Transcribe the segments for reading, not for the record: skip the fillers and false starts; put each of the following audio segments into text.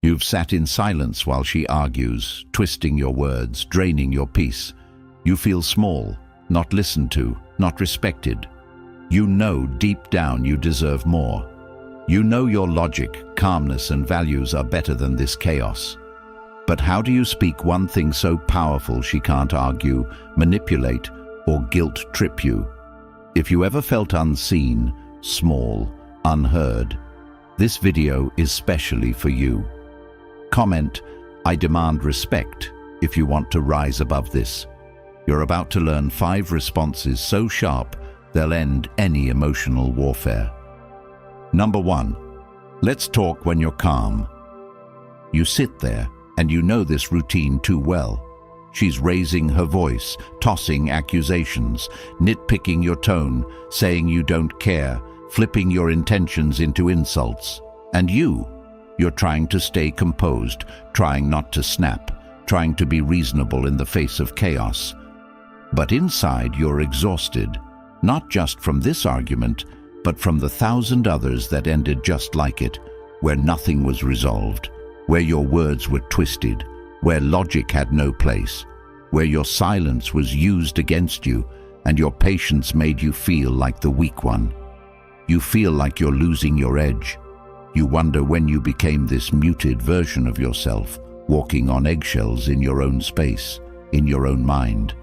You've sat in silence while she argues, twisting your words, draining your peace. You feel small, not listened to, not respected. You know deep down you deserve more. You know your logic, calmness, and values are better than this chaos. But how do you speak one thing so powerful she can't argue, manipulate, or guilt trip you? If you ever felt unseen, small, unheard, this video is specially for you. Comment, "I demand respect," if you want to rise above this. You're about to learn 5 responses so sharp they'll end any emotional warfare. Number 1. Let's talk when you're calm. You sit there, and you know this routine too well. She's raising her voice, tossing accusations, nitpicking your tone, saying you don't care, flipping your intentions into insults. And you're trying to stay composed, trying not to snap, trying to be reasonable in the face of chaos. But inside you're exhausted, not just from this argument, but from the 1,000 others that ended just like it, where nothing was resolved, where your words were twisted, where logic had no place, where your silence was used against you and your patience made you feel like the weak one. You feel like you're losing your edge. You wonder when you became this muted version of yourself, walking on eggshells in your own space, in your own mind.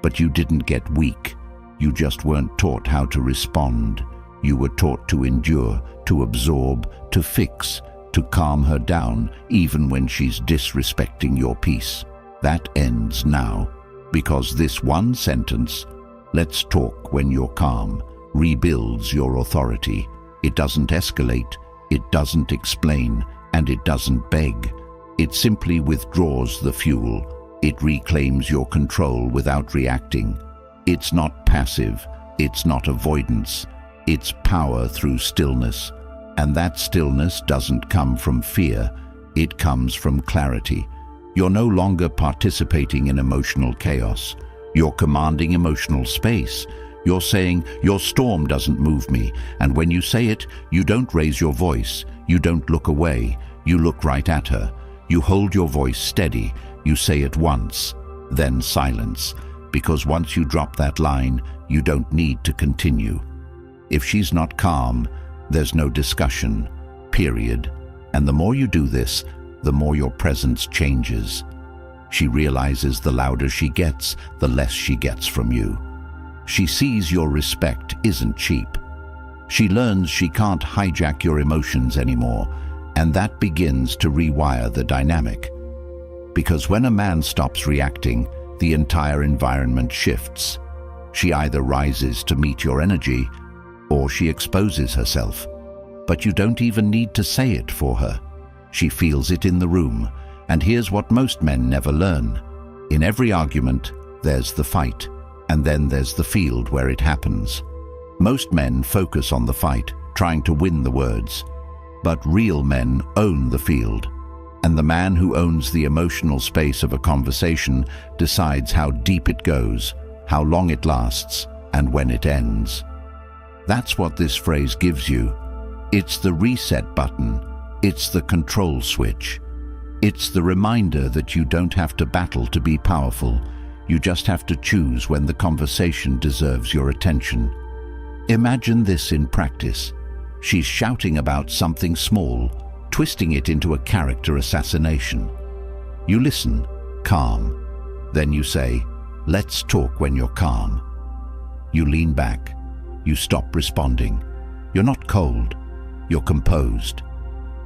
But you didn't get weak. You just weren't taught how to respond. You were taught to endure, to absorb, to fix, to calm her down, even when she's disrespecting your peace. That ends now, because this one sentence, "Let's talk when you're calm," rebuilds your authority. It doesn't escalate, it doesn't explain, and it doesn't beg. It simply withdraws the fuel. It reclaims your control without reacting. It's not passive, it's not avoidance. It's power through stillness. And that stillness doesn't come from fear, it comes from clarity. You're no longer participating in emotional chaos. You're commanding emotional space. You're saying, "Your storm doesn't move me." And when you say it, you don't raise your voice. You don't look away. You look right at her. You hold your voice steady. You say it once, then silence. Because once you drop that line, you don't need to continue. If she's not calm, there's no discussion, period. And the more you do this, the more your presence changes. She realizes the louder she gets, the less she gets from you. She sees your respect isn't cheap. She learns she can't hijack your emotions anymore, and that begins to rewire the dynamic. Because when a man stops reacting, the entire environment shifts. She either rises to meet your energy, or she exposes herself. But you don't even need to say it for her. She feels it in the room, and here's what most men never learn. In every argument, there's the fight, and then there's the field where it happens. Most men focus on the fight, trying to win the words. But real men own the field. And the man who owns the emotional space of a conversation decides how deep it goes, how long it lasts, and when it ends. That's what this phrase gives you. It's the reset button. It's the control switch. It's the reminder that you don't have to battle to be powerful. You just have to choose when the conversation deserves your attention. Imagine this in practice. She's shouting about something small, twisting it into a character assassination. You listen, calm. Then you say, "Let's talk when you're calm." You lean back. You stop responding. You're not cold. You're composed.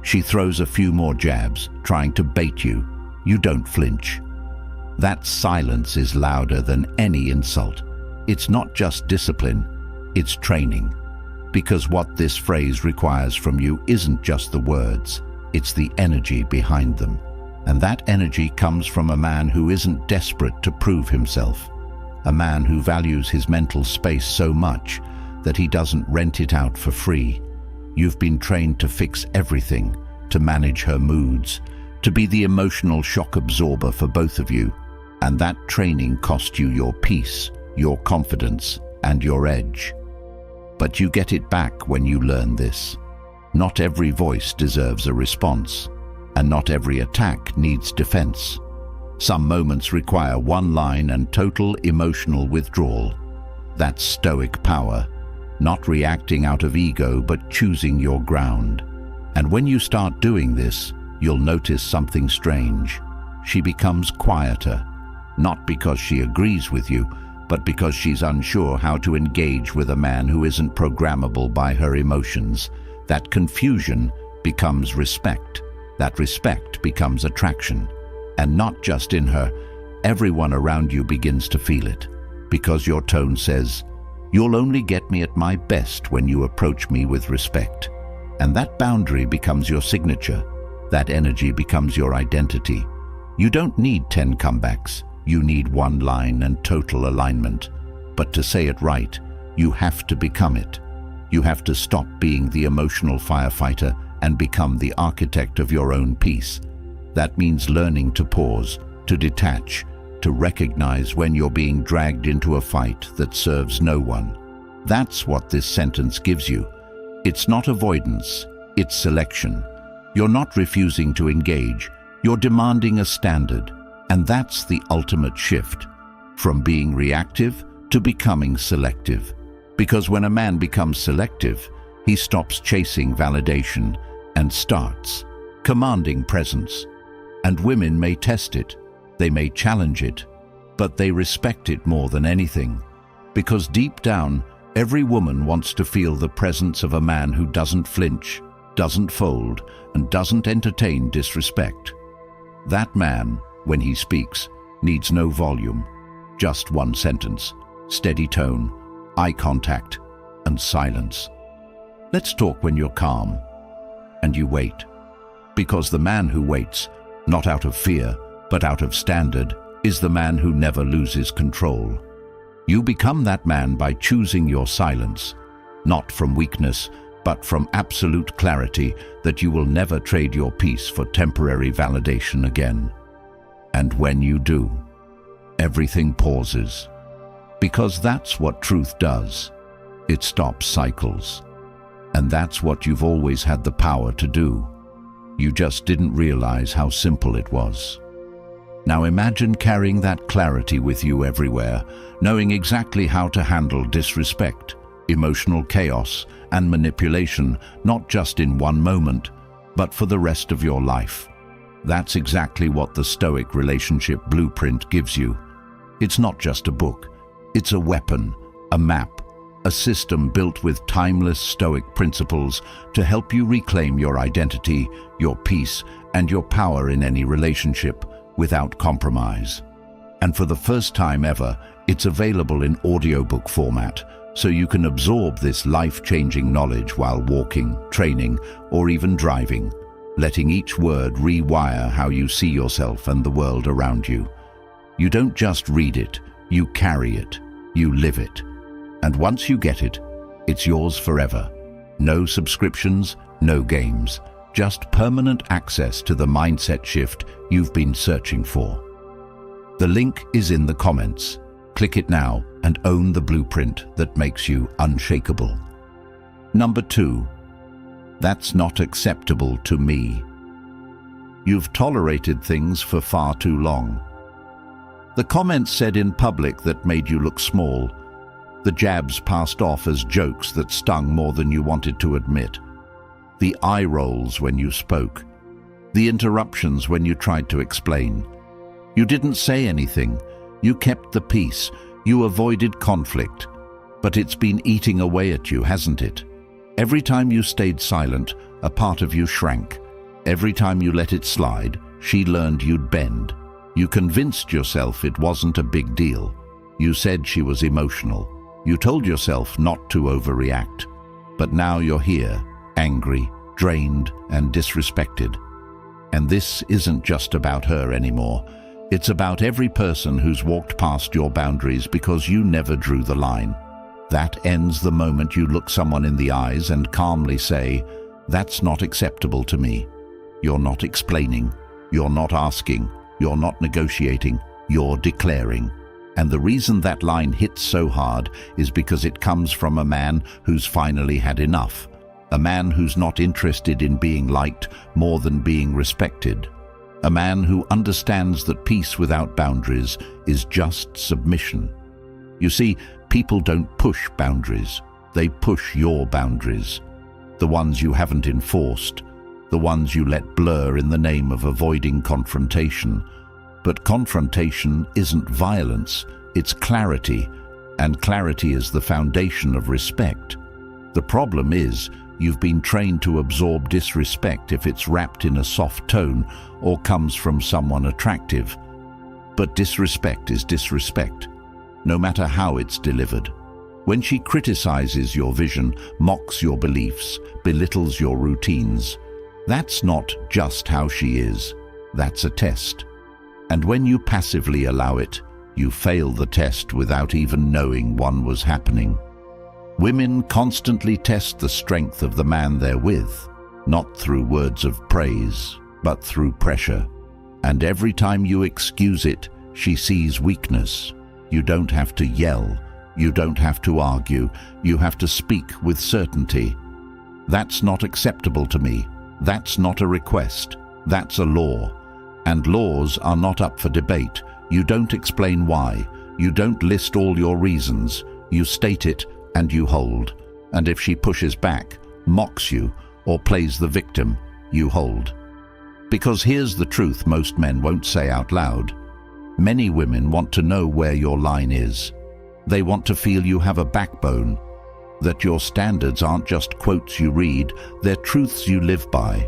She throws a few more jabs, trying to bait you. You don't flinch. That silence is louder than any insult. It's not just discipline, it's training. Because what this phrase requires from you isn't just the words, it's the energy behind them. And that energy comes from a man who isn't desperate to prove himself. A man who values his mental space so much that he doesn't rent it out for free. You've been trained to fix everything, to manage her moods, to be the emotional shock absorber for both of you. And that training cost you your peace, your confidence, and your edge. But you get it back when you learn this. Not every voice deserves a response. and not every attack needs defense. Some moments require one line and total emotional withdrawal. That's Stoic power, not reacting out of ego but choosing your ground. And when you start doing this, you'll notice something strange. She becomes quieter, not because she agrees with you, but because she's unsure how to engage with a man who isn't programmable by her emotions. That confusion becomes respect. That respect becomes attraction. And not just in her, everyone around you begins to feel it, because your tone says, "You'll only get me at my best when you approach me with respect." And that boundary becomes your signature. That energy becomes your identity. You don't need 10 comebacks. You need one line and total alignment. But to say it right, you have to become it. You have to stop being the emotional firefighter and become the architect of your own peace. That means learning to pause, to detach, to recognize when you're being dragged into a fight that serves no one. That's what this sentence gives you. It's not avoidance, it's selection. You're not refusing to engage, you're demanding a standard. And that's the ultimate shift, from being reactive to becoming selective. Because when a man becomes selective, he stops chasing validation and starts commanding presence. And women may test it, they may challenge it, but they respect it more than anything. Because deep down, every woman wants to feel the presence of a man who doesn't flinch, doesn't fold, and doesn't entertain disrespect. That man, when he speaks, needs no volume, just one sentence, steady tone, eye contact, and silence. Let's talk when you're calm, and you wait. Because the man who waits, not out of fear, but out of standard, is the man who never loses control. You become that man by choosing your silence, not from weakness, but from absolute clarity that you will never trade your peace for temporary validation again. And when you do, everything pauses. Because that's what truth does. It stops cycles. And that's what you've always had the power to do. You just didn't realize how simple it was. Now imagine carrying that clarity with you everywhere, knowing exactly how to handle disrespect, emotional chaos, and manipulation, not just in one moment, but for the rest of your life. That's exactly what the Stoic relationship blueprint gives you. It's not just a book. It's a weapon, a map, a system built with timeless Stoic principles to help you reclaim your identity, your peace, and your power in any relationship without compromise. And for the first time ever, it's available in audiobook format, so you can absorb this life-changing knowledge while walking, training, or even driving, letting each word rewire how you see yourself and the world around you. You don't just read it, you carry it, you live it. And once you get it, it's yours forever. No subscriptions, no games, just permanent access to the mindset shift you've been searching for. The link is in the comments. Click it now and own the blueprint that makes you unshakable. Number 2. That's not acceptable to me. You've tolerated things for far too long. The comments said in public that made you look small. The jabs passed off as jokes that stung more than you wanted to admit. The eye rolls when you spoke. The interruptions when you tried to explain. You didn't say anything. You kept the peace. You avoided conflict. But it's been eating away at you, hasn't it? Every time you stayed silent, a part of you shrank. Every time you let it slide, she learned you'd bend. You convinced yourself it wasn't a big deal. You said she was emotional. You told yourself not to overreact. But now you're here, angry, drained, and disrespected. And this isn't just about her anymore. It's about every person who's walked past your boundaries because you never drew the line. That ends the moment you look someone in the eyes and calmly say, "That's not acceptable to me." You're not explaining, you're not asking, you're not negotiating, you're declaring. And the reason that line hits so hard is because it comes from a man who's finally had enough. A man who's not interested in being liked more than being respected. A man who understands that peace without boundaries is just submission. You see, people don't push boundaries. They push your boundaries. The ones you haven't enforced. The ones you let blur in the name of avoiding confrontation. But confrontation isn't violence, it's clarity. And clarity is the foundation of respect. The problem is, you've been trained to absorb disrespect if it's wrapped in a soft tone or comes from someone attractive. But disrespect is disrespect, no matter how it's delivered. When she criticizes your vision, mocks your beliefs, belittles your routines, that's not just how she is, that's a test. And when you passively allow it, you fail the test without even knowing one was happening. Women constantly test the strength of the man they're with, not through words of praise, but through pressure. And every time you excuse it, she sees weakness. You don't have to yell. You don't have to argue. You have to speak with certainty. That's not acceptable to me. That's not a request. That's a law. And laws are not up for debate. You don't explain why. You don't list all your reasons. You state it and you hold. And if she pushes back, mocks you, or plays the victim, you hold. Because here's the truth most men won't say out loud. Many women want to know where your line is. They want to feel you have a backbone, that your standards aren't just quotes you read, they're truths you live by.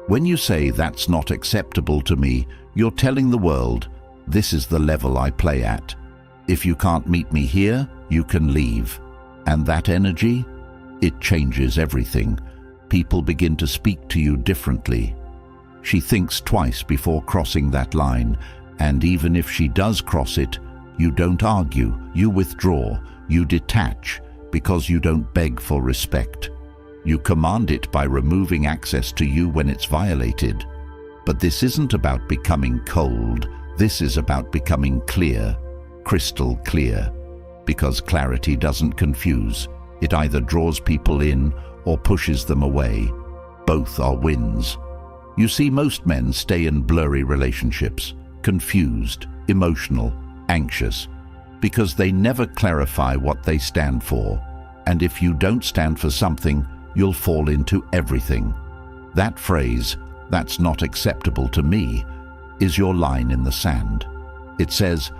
When you say that's not acceptable to me, you're telling the world, this is the level I play at. If you can't meet me here, you can leave. And that energy, it changes everything. People begin to speak to you differently. She thinks twice before crossing that line, and even if she does cross it, you don't argue, you withdraw, you detach, because you don't beg for respect. You command it by removing access to you when it's violated. But this isn't about becoming cold, this is about becoming clear, crystal clear. Because clarity doesn't confuse. It either draws people in or pushes them away. Both are wins. You see, most men stay in blurry relationships, confused, emotional, anxious, because they never clarify what they stand for. And if you don't stand for something, you'll fall into everything. That phrase, "that's not acceptable to me," is your line in the sand. It says,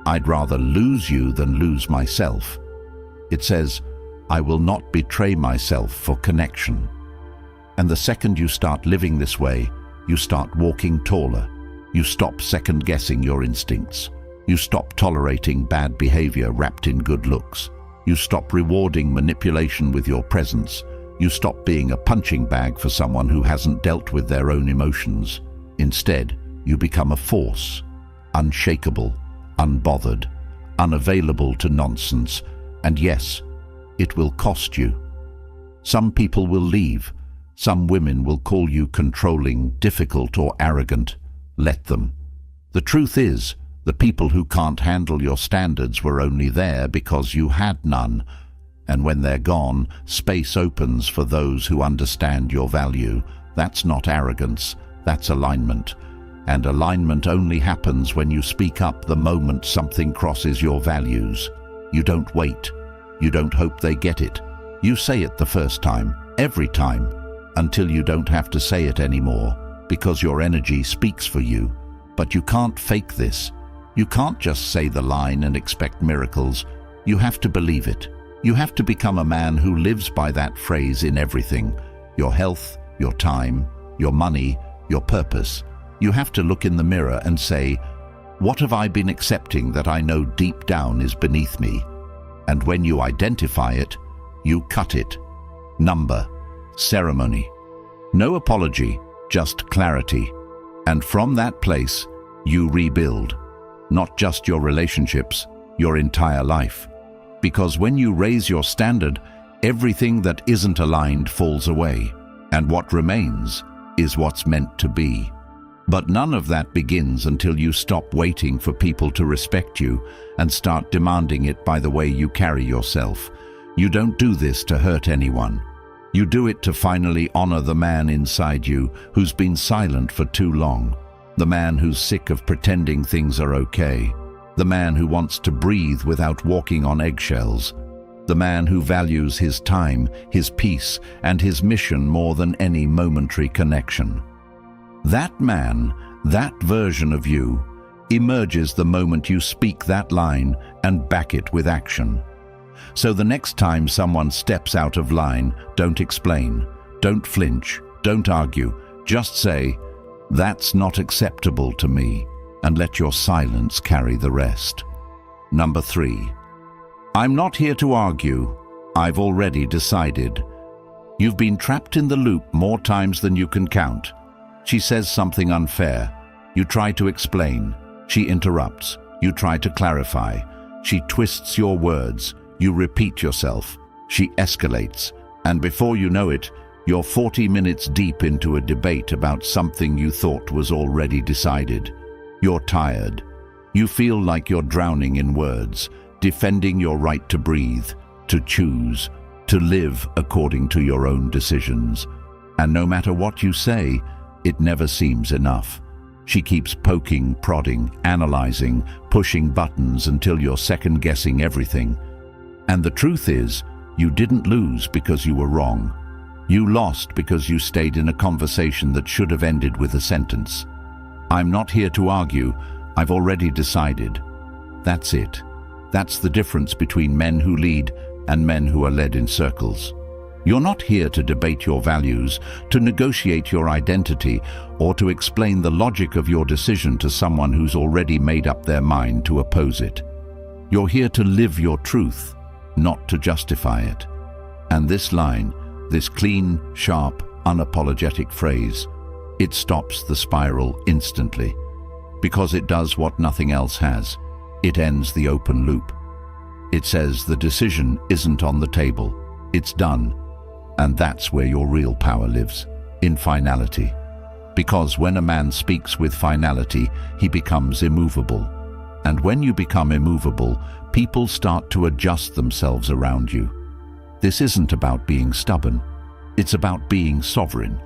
"I'd rather lose you than lose myself." It says, "I will not betray myself for connection." And the second you start living this way, you start walking taller. You stop second-guessing your instincts. You stop tolerating bad behavior wrapped in good looks. You stop rewarding manipulation with your presence. You stop being a punching bag for someone who hasn't dealt with their own emotions. Instead, you become a force, unshakable, unbothered, unavailable to nonsense, and yes, it will cost you. Some people will leave. Some women will call you controlling, difficult, or arrogant. Let them. The truth is, the people who can't handle your standards were only there because you had none. And when they're gone, space opens for those who understand your value. That's not arrogance, that's alignment. And alignment only happens when you speak up the moment something crosses your values. You don't wait. You don't hope they get it. You say it the first time, every time, until you don't have to say it anymore, because your energy speaks for you. But you can't fake this. You can't just say the line and expect miracles. You have to believe it. You have to become a man who lives by that phrase in everything. Your health, your time, your money, your purpose. You have to look in the mirror and say, what have I been accepting that I know deep down is beneath me? And when you identify it, you cut it. Number, ceremony. No apology, just clarity. And from that place, you rebuild. Not just your relationships, your entire life. Because when you raise your standard, everything that isn't aligned falls away. And what remains is what's meant to be. But none of that begins until you stop waiting for people to respect you and start demanding it by the way you carry yourself. You don't do this to hurt anyone. You do it to finally honor the man inside you who's been silent for too long, the man who's sick of pretending things are okay, the man who wants to breathe without walking on eggshells, the man who values his time, his peace, and his mission more than any momentary connection. That man, that version of you, emerges the moment you speak that line and back it with action. So the next time someone steps out of line, don't explain, don't flinch, don't argue, just say, "That's not acceptable to me," and let your silence carry the rest. Number 3. I'm not here to argue. I've already decided. You've been trapped in the loop more times than you can count. She says something unfair. You try to explain. She interrupts. You try to clarify. She twists your words. You repeat yourself. She escalates. And before you know it, you're 40 minutes deep into a debate about something you thought was already decided. You're tired. You feel like you're drowning in words, defending your right to breathe, to choose, to live according to your own decisions. And no matter what you say, it never seems enough. She keeps poking, prodding, analyzing, pushing buttons until you're second-guessing everything. And the truth is, you didn't lose because you were wrong. You lost because you stayed in a conversation that should have ended with a sentence. I'm not here to argue. I've already decided. That's it. That's the difference between men who lead and men who are led in circles. You're not here to debate your values, to negotiate your identity, or to explain the logic of your decision to someone who's already made up their mind to oppose it. You're here to live your truth, not to justify it. And this line, this clean, sharp, unapologetic phrase, it stops the spiral instantly, because it does what nothing else has. It ends the open loop. It says the decision isn't on the table. It's done. And that's where your real power lives, in finality. Because when a man speaks with finality, he becomes immovable. And when you become immovable, people start to adjust themselves around you. This isn't about being stubborn. It's about being sovereign.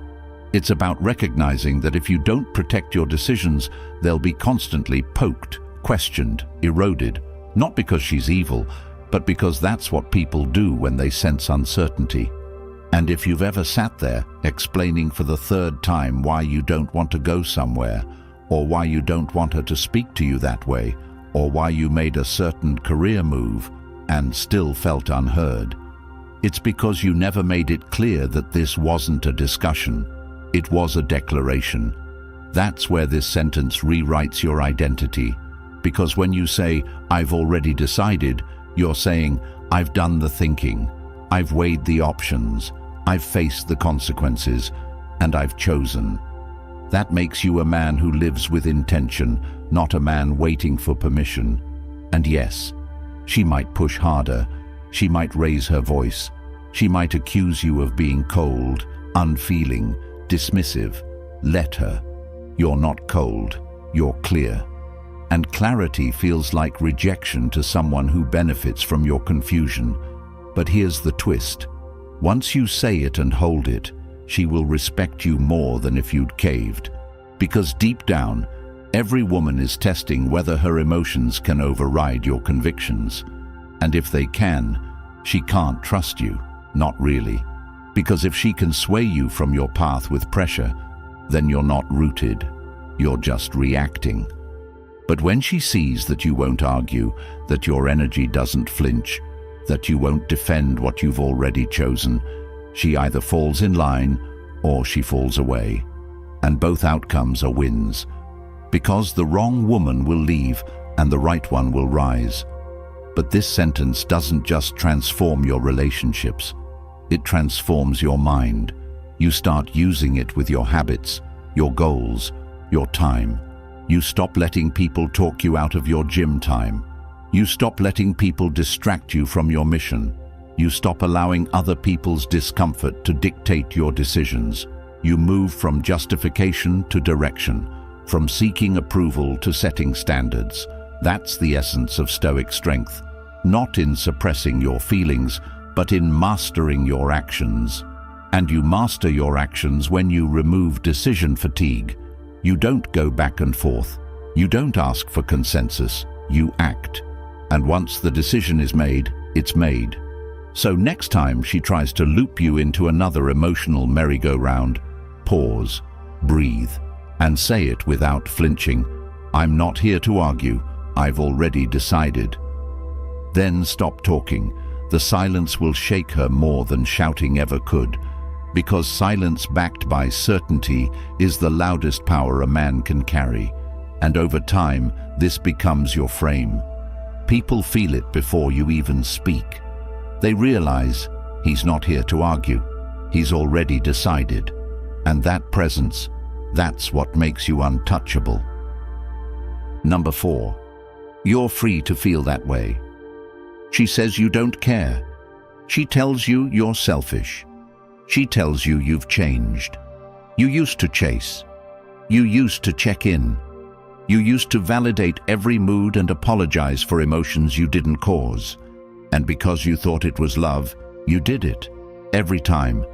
It's about recognizing that if you don't protect your decisions, they'll be constantly poked, questioned, eroded, not because she's evil, but because that's what people do when they sense uncertainty. And if you've ever sat there explaining for the third time why you don't want to go somewhere, or why you don't want her to speak to you that way, or why you made a certain career move and still felt unheard, it's because you never made it clear that this wasn't a discussion. It was a declaration. That's where this sentence rewrites your identity. Because when you say, "I've already decided," you're saying, "I've done the thinking. I've weighed the options. I've faced the consequences. And I've chosen." That makes you a man who lives with intention, not a man waiting for permission. And yes, she might push harder. She might raise her voice. She might accuse you of being cold, unfeeling, dismissive. Let her. You're not cold. You're clear. And clarity feels like rejection to someone who benefits from your confusion. But here's the twist. Once you say it and hold it, she will respect you more than if you'd caved. Because deep down, every woman is testing whether her emotions can override your convictions. And if they can, she can't trust you. Not really. Because if she can sway you from your path with pressure, then you're not rooted. You're just reacting. But when she sees that you won't argue, that your energy doesn't flinch, that you won't defend what you've already chosen, she either falls in line or she falls away. And both outcomes are wins. Because the wrong woman will leave and the right one will rise. But this sentence doesn't just transform your relationships. It transforms your mind. You start using it with your habits, your goals, your time. You stop letting people talk you out of your gym time. You stop letting people distract you from your mission. You stop allowing other people's discomfort to dictate your decisions. You move from justification to direction, from seeking approval to setting standards. That's the essence of Stoic strength, not in suppressing your feelings, but in mastering your actions. And you master your actions when you remove decision fatigue. You don't go back and forth. You don't ask for consensus. You act. And once the decision is made, it's made. So next time she tries to loop you into another emotional merry-go-round, pause, breathe, and say it without flinching. I'm not here to argue. I've already decided. Then stop talking. The silence will shake her more than shouting ever could, because silence backed by certainty is the loudest power a man can carry. And over time, this becomes your frame. People feel it before you even speak. They realize he's not here to argue. He's already decided. And that presence, that's what makes you untouchable. Number 4. You're free to feel that way. She says you don't care. She tells you you're selfish. She tells you you've changed. You used to chase. You used to check in. You used to validate every mood and apologize for emotions you didn't cause. And because you thought it was love, you did it. Every time.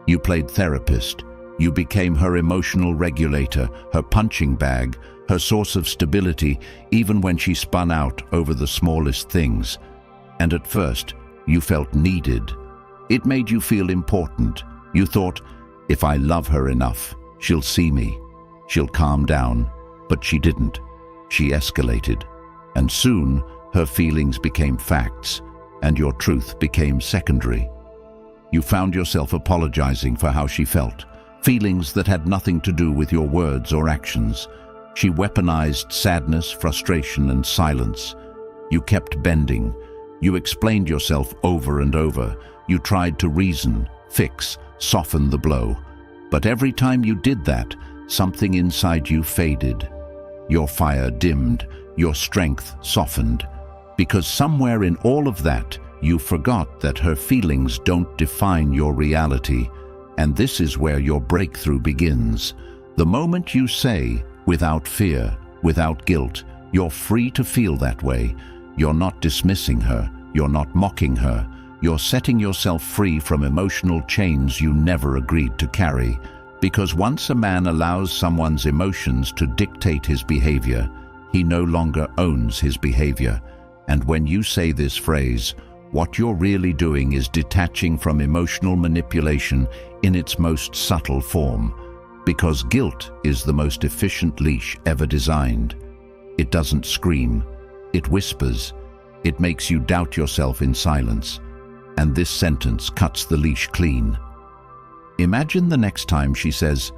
You played therapist. You became her emotional regulator, her punching bag, her source of stability, even when she spun out over the smallest things. And at first, you felt needed. It made you feel important. You thought, if I love her enough, she'll see me. She'll calm down. But she didn't. She escalated. And soon, her feelings became facts, and your truth became secondary. You found yourself apologizing for how she felt, feelings that had nothing to do with your words or actions. She weaponized sadness, frustration, and silence. You kept bending. You explained yourself over and over. You tried to reason, fix, soften the blow. But every time you did that, something inside you faded. Your fire dimmed, your strength softened. Because somewhere in all of that, you forgot that her feelings don't define your reality. And this is where your breakthrough begins. The moment you say, without fear, without guilt, you're free to feel that way. You're not dismissing her. You're not mocking her. You're setting yourself free from emotional chains you never agreed to carry. Because once a man allows someone's emotions to dictate his behavior, he no longer owns his behavior. And when you say this phrase, what you're really doing is detaching from emotional manipulation in its most subtle form. Because guilt is the most efficient leash ever designed. It doesn't scream. It whispers. It makes you doubt yourself in silence. And this sentence cuts the leash clean. Imagine the next time she says,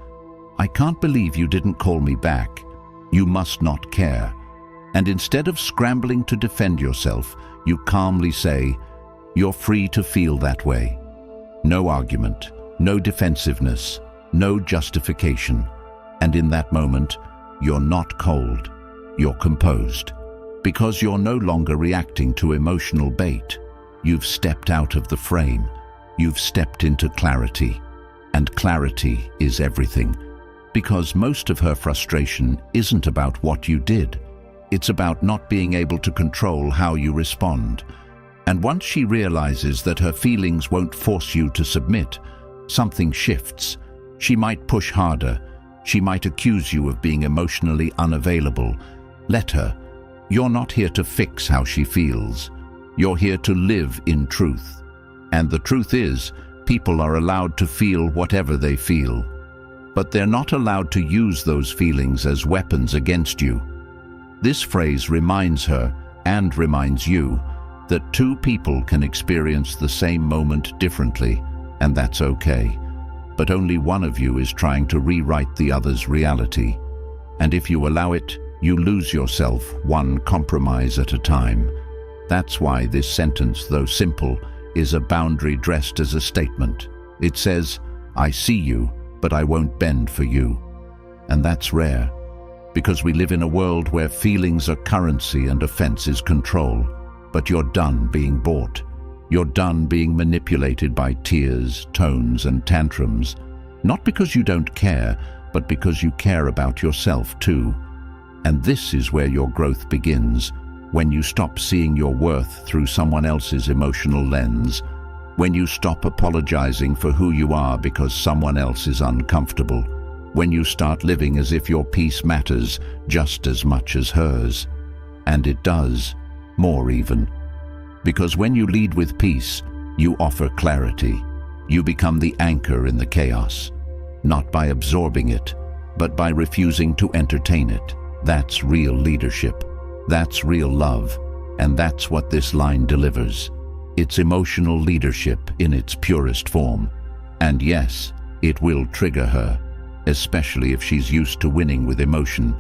"I can't believe you didn't call me back. You must not care." And instead of scrambling to defend yourself, you calmly say, "You're free to feel that way." No argument, no defensiveness, no justification. And in that moment, you're not cold, you're composed. Because you're no longer reacting to emotional bait. You've stepped out of the frame. You've stepped into clarity. And clarity is everything. Because most of her frustration isn't about what you did. It's about not being able to control how you respond. And once she realizes that her feelings won't force you to submit, something shifts. She might push harder. She might accuse you of being emotionally unavailable. Let her. You're not here to fix how she feels. You're here to live in truth. And the truth is, people are allowed to feel whatever they feel. But they're not allowed to use those feelings as weapons against you. This phrase reminds her, and reminds you, that two people can experience the same moment differently, and that's okay. But only one of you is trying to rewrite the other's reality. And if you allow it, you lose yourself one compromise at a time. That's why this sentence, though simple, is a boundary dressed as a statement. It says, "I see you, but I won't bend for you." And that's rare, because we live in a world where feelings are currency and offense is control. But you're done being bought. You're done being manipulated by tears, tones, and tantrums. Not because you don't care, but because you care about yourself too. And this is where your growth begins, when you stop seeing your worth through someone else's emotional lens. When you stop apologizing for who you are because someone else is uncomfortable. When you start living as if your peace matters just as much as hers. And it does, more even. Because when you lead with peace, you offer clarity. You become the anchor in the chaos, not by absorbing it, but by refusing to entertain it. That's real leadership. That's real love. And that's what this line delivers. It's emotional leadership in its purest form. And yes, it will trigger her, especially if she's used to winning with emotion.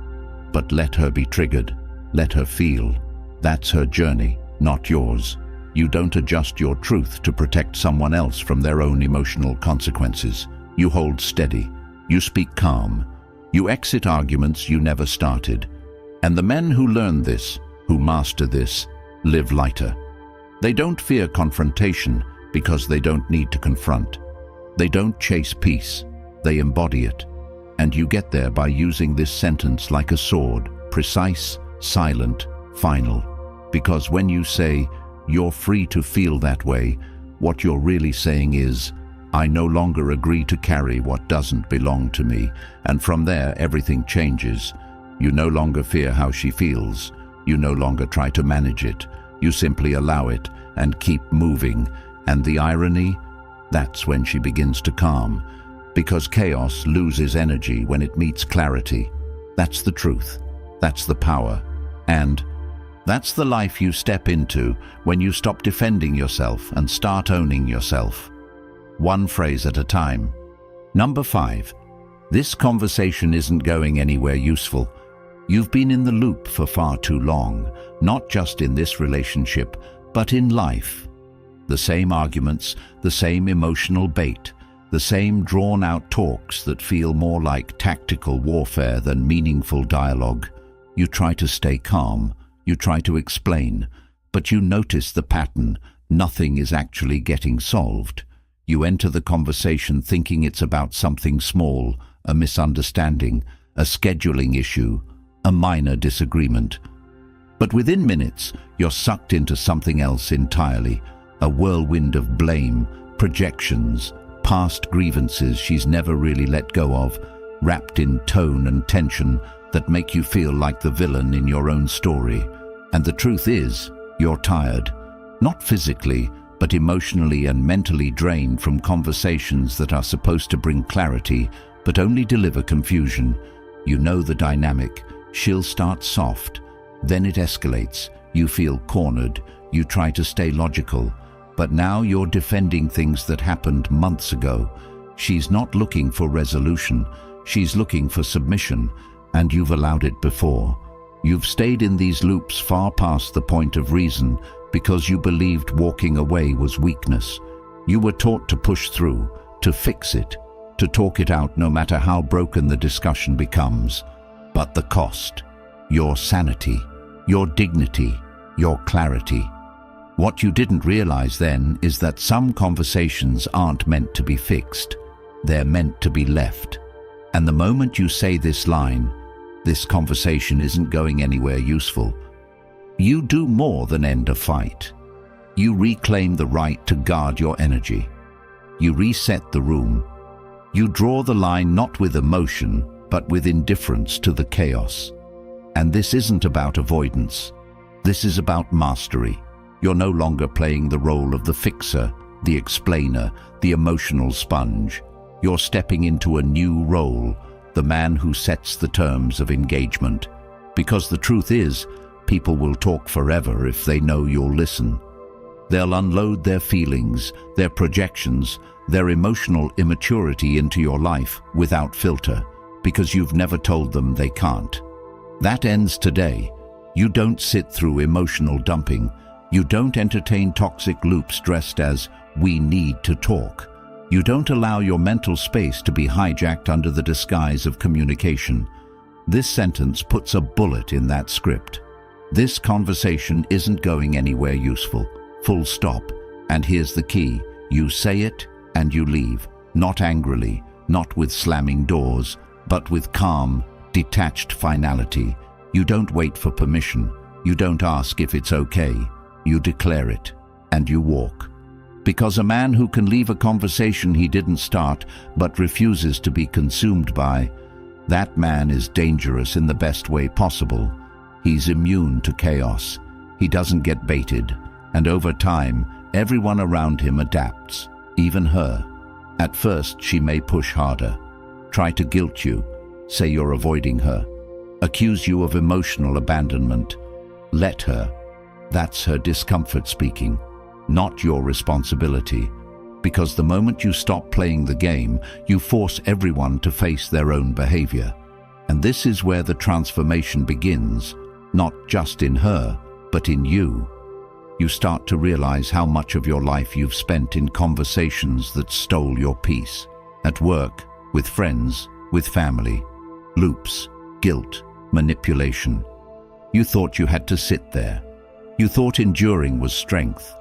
But let her be triggered. Let her feel. That's her journey, not yours. You don't adjust your truth to protect someone else from their own emotional consequences. You hold steady. You speak calm. You exit arguments you never started. And the men who learn this, who master this, live lighter. They don't fear confrontation because they don't need to confront. They don't chase peace. They embody it. And you get there by using this sentence like a sword, precise, silent, final. Because when you say, "You're free to feel that way," what you're really saying is, "I no longer agree to carry what doesn't belong to me." And from there, everything changes. You no longer fear how she feels. You no longer try to manage it. You simply allow it and keep moving. And the irony? That's when she begins to calm. Because chaos loses energy when it meets clarity. That's the truth. That's the power. And that's the life you step into when you stop defending yourself and start owning yourself. One phrase at a time. Number 5. This conversation isn't going anywhere useful. You've been in the loop for far too long, not just in this relationship, but in life. The same arguments, the same emotional bait, the same drawn-out talks that feel more like tactical warfare than meaningful dialogue. You try to stay calm, you try to explain, but you notice the pattern. Nothing is actually getting solved. You enter the conversation thinking it's about something small, a misunderstanding, a scheduling issue, a minor disagreement. But within minutes, you're sucked into something else entirely, a whirlwind of blame, projections, past grievances she's never really let go of, wrapped in tone and tension that make you feel like the villain in your own story. And the truth is, you're tired, not physically, but emotionally and mentally drained from conversations that are supposed to bring clarity, but only deliver confusion. You know the dynamic. She'll start soft, then it escalates. You feel cornered. You try to stay logical, but now you're defending things that happened months ago. She's not looking for resolution. She's looking for submission, and you've allowed it before. You've stayed in these loops far past the point of reason because you believed walking away was weakness. You were taught to push through, to fix it, to talk it out no matter how broken the discussion becomes. But the cost, your sanity, your dignity, your clarity. What you didn't realize then is that some conversations aren't meant to be fixed. They're meant to be left. And the moment you say this line, "This conversation isn't going anywhere useful," you do more than end a fight. You reclaim the right to guard your energy. You reset the room. You draw the line not with emotion, but with indifference to the chaos. And this isn't about avoidance. This is about mastery. You're no longer playing the role of the fixer, the explainer, the emotional sponge. You're stepping into a new role, the man who sets the terms of engagement. Because the truth is, people will talk forever if they know you'll listen. They'll unload their feelings, their projections, their emotional immaturity into your life without filter, because you've never told them they can't. That ends today. You don't sit through emotional dumping. You don't entertain toxic loops dressed as "we need to talk." You don't allow your mental space to be hijacked under the disguise of communication. This sentence puts a bullet in that script. This conversation isn't going anywhere useful. Full stop. And here's the key. You say it and you leave. Not angrily, not with slamming doors, but with calm, detached finality. You don't wait for permission. You don't ask if it's okay. You declare it, and you walk. Because a man who can leave a conversation he didn't start but refuses to be consumed by, that man is dangerous in the best way possible. He's immune to chaos. He doesn't get baited, and over time, everyone around him adapts, even her. At first, she may push harder, try to guilt you, say you're avoiding her, accuse you of emotional abandonment. Let her. That's her discomfort speaking, not your responsibility. Because the moment you stop playing the game, you force everyone to face their own behavior. And this is where the transformation begins, not just in her, but in you. You start to realize how much of your life you've spent in conversations that stole your peace. At work, with friends, with family. Loops, guilt, manipulation. You thought you had to sit there. You thought enduring was strength.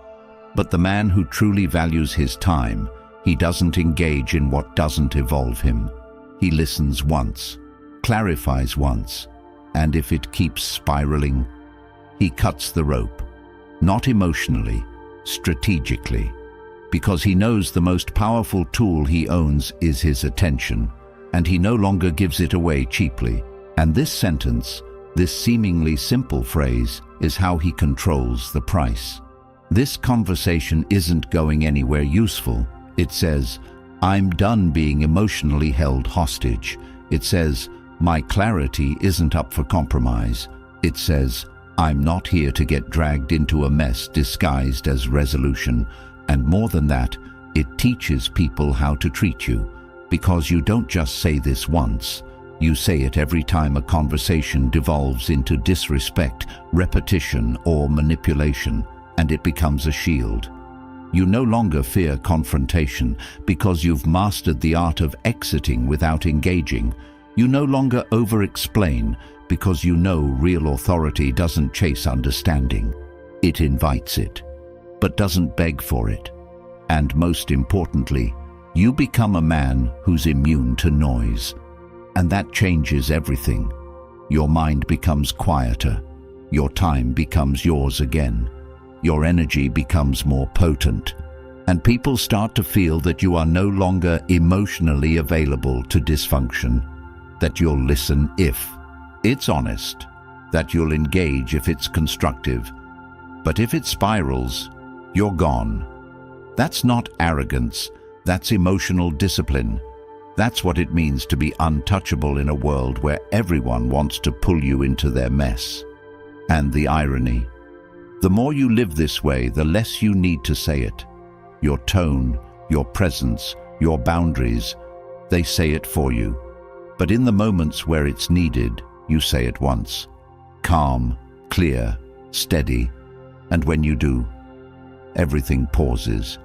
But the man who truly values his time, he doesn't engage in what doesn't evolve him. He listens once, clarifies once, and if it keeps spiraling, he cuts the rope. Not emotionally, strategically. Because he knows the most powerful tool he owns is his attention, and he no longer gives it away cheaply. And this sentence, this seemingly simple phrase, is how he controls the price. This conversation isn't going anywhere useful. It says, I'm done being emotionally held hostage. It says, my clarity isn't up for compromise. It says, I'm not here to get dragged into a mess disguised as resolution. And more than that, it teaches people how to treat you. Because you don't just say this once. You say it every time a conversation devolves into disrespect, repetition, or manipulation. And it becomes a shield. You no longer fear confrontation because you've mastered the art of exiting without engaging. You no longer over-explain because you know real authority doesn't chase understanding. It invites it, but doesn't beg for it. And most importantly, you become a man who's immune to noise. And that changes everything. Your mind becomes quieter. Your time becomes yours again. Your energy becomes more potent, and people start to feel that you are no longer emotionally available to dysfunction, that you'll listen if it's honest, that you'll engage if it's constructive, but if it spirals, you're gone. That's not arrogance, that's emotional discipline. That's what it means to be untouchable in a world where everyone wants to pull you into their mess. And the irony, the more you live this way, the less you need to say it. Your tone, your presence, your boundaries, they say it for you. But in the moments where it's needed, you say it once. Calm, clear, steady. And when you do, everything pauses.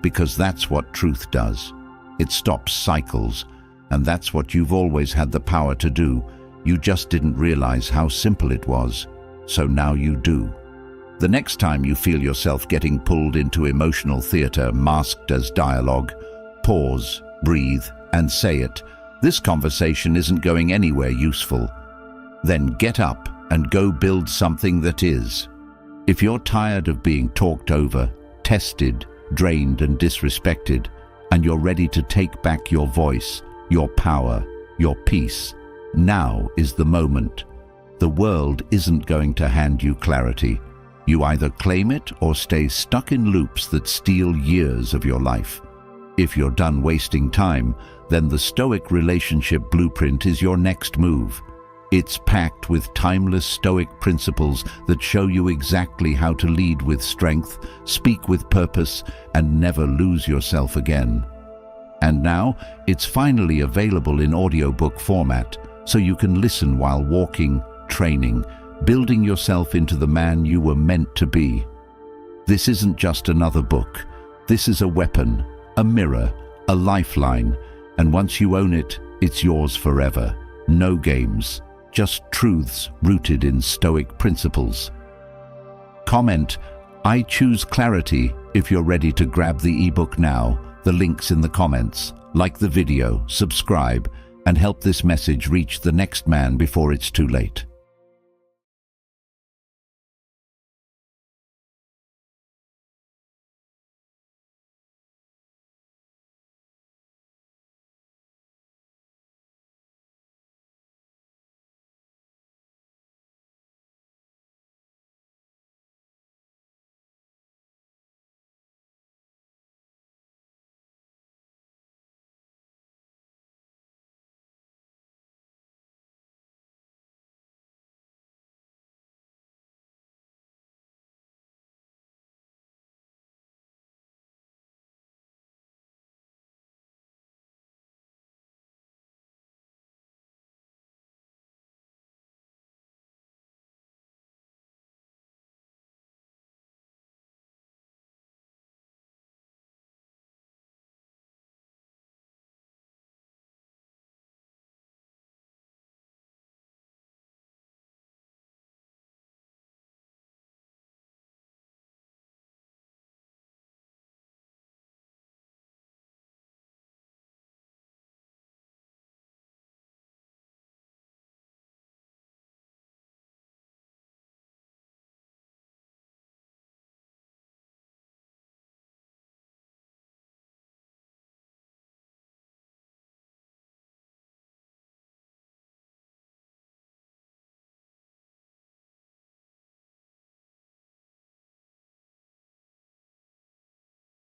Because that's what truth does. It stops cycles, and that's what you've always had the power to do. You just didn't realize how simple it was. So now you do. The next time you feel yourself getting pulled into emotional theater masked as dialogue, pause, breathe, and say it. This conversation isn't going anywhere useful. Then get up and go build something that is. If you're tired of being talked over, tested, drained, and disrespected, and you're ready to take back your voice, your power, your peace, now is the moment. The world isn't going to hand you clarity. You either claim it or stay stuck in loops that steal years of your life. If you're done wasting time, then the Stoic relationship blueprint is your next move. It's packed with timeless Stoic principles that show you exactly how to lead with strength, speak with purpose, and never lose yourself again. And now, it's finally available in audiobook format, so you can listen while walking, training, building yourself into the man you were meant to be. This isn't just another book. This is a weapon, a mirror, a lifeline, and once you own it, it's yours forever. No games, just truths rooted in Stoic principles. Comment, I choose clarity if you're ready to grab the ebook now. The link's in the comments. Like the video, subscribe, and help this message reach the next man before it's too late.